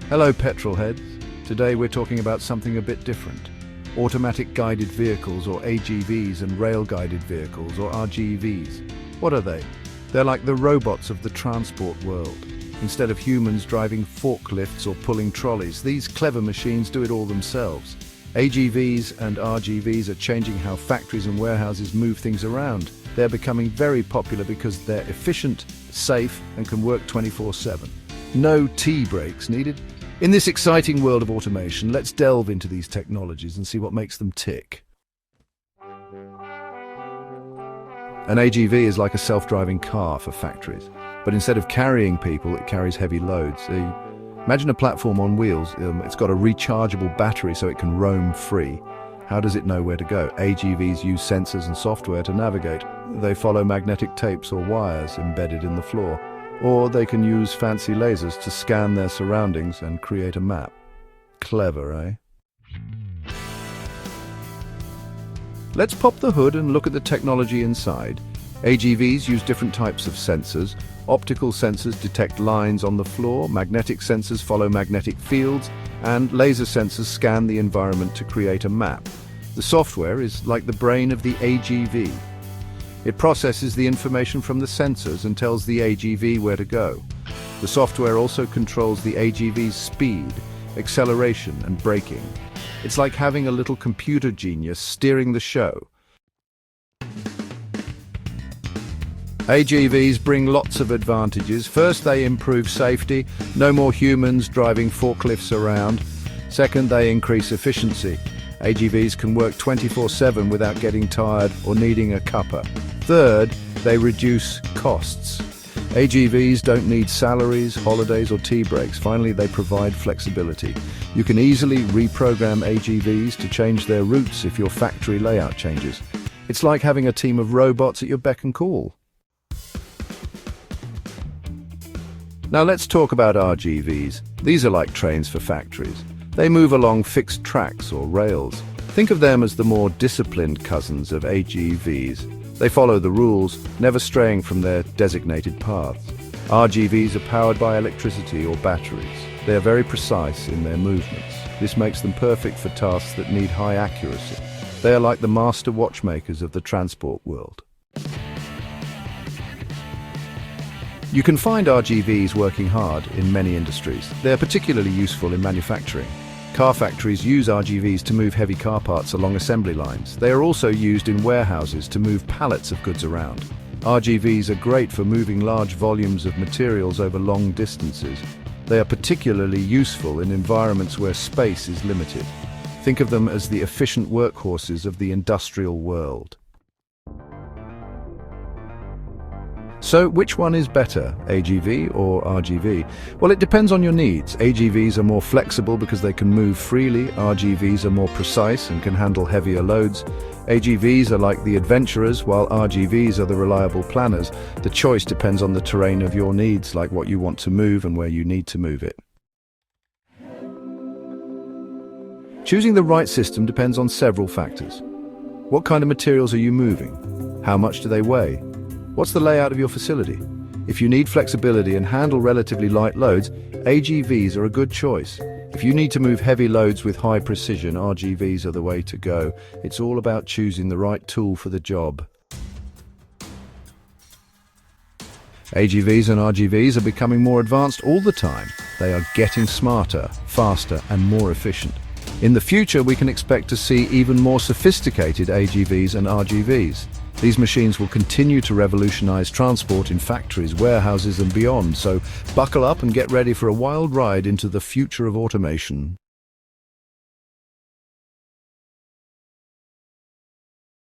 Hello petrol heads. Today we're talking about something a bit different. Automatic guided vehicles, or AGVs, and rail guided vehicles, or RGVs. What are they? They're like the robots of the transport world. Instead of humans driving forklifts or pulling trolleys, these clever machines do it all themselves. AGVs and RGVs are changing how factories and warehouses move things around. They're becoming very popular because they're efficient, safe, and can work 24/7. No tea breaks needed. In this exciting world of automation, let's delve into these technologies and see what makes them tick. An AGV is like a self-driving car for factories, but instead of carrying people, it carries heavy loads. Imagine a platform on wheels. It's got a rechargeable battery so it can roam free. How does it know where to go? AGVs use sensors and software to navigate. They follow magnetic tapes or wires embedded in the floor. Or they can use fancy lasers to scan their surroundings and create a map. Clever, eh? Let's pop the hood and look at the technology inside. AGVs use different types of sensors. Optical sensors detect lines on the floor, magnetic sensors follow magnetic fields, and laser sensors scan the environment to create a map. The software is like the brain of the AGV. It processes the information from the sensors and tells the AGV where to go. The software also controls the AGV's speed, acceleration, and braking. It's like having a little computer genius steering the show. AGVs bring lots of advantages. First, they improve safety. No more humans driving forklifts around. Second, they increase efficiency. AGVs can work 24/7 without getting tired or needing a cuppa. Third, they reduce costs. AGVs don't need salaries, holidays, or tea breaks. Finally, they provide flexibility. You can easily reprogram AGVs to change their routes if your factory layout changes. It's like having a team of robots at your beck and call. Now let's talk about RGVs. These are like trains for factories. They move along fixed tracks or rails. Think of them as the more disciplined cousins of AGVs. They follow the rules, never straying from their designated paths. RGVs are powered by electricity or batteries. They are very precise in their movements. This makes them perfect for tasks that need high accuracy. They are like the master watchmakers of the transport world. You can find RGVs working hard in many industries. They are particularly useful in manufacturing. Car factories use RGVs to move heavy car parts along assembly lines. They are also used in warehouses to move pallets of goods around. RGVs are great for moving large volumes of materials over long distances. They are particularly useful in environments where space is limited. Think of them as the efficient workhorses of the industrial world. So, which one is better, AGV or RGV? Well, it depends on your needs. AGVs are more flexible because they can move freely. RGVs are more precise and can handle heavier loads. AGVs are like the adventurers, while RGVs are the reliable planners. The choice depends on the terrain of your needs, like what you want to move and where you need to move it. Choosing the right system depends on several factors. What kind of materials are you moving? How much do they weigh? What's the layout of your facility? If you need flexibility and handle relatively light loads, AGVs are a good choice. If you need to move heavy loads with high precision, RGVs are the way to go. It's all about choosing the right tool for the job. AGVs and RGVs are becoming more advanced all the time. They are getting smarter, faster, and more efficient. In the future, we can expect to see even more sophisticated AGVs and RGVs. These machines will continue to revolutionize transport in factories, warehouses, and beyond, so buckle up and get ready for a wild ride into the future of automation.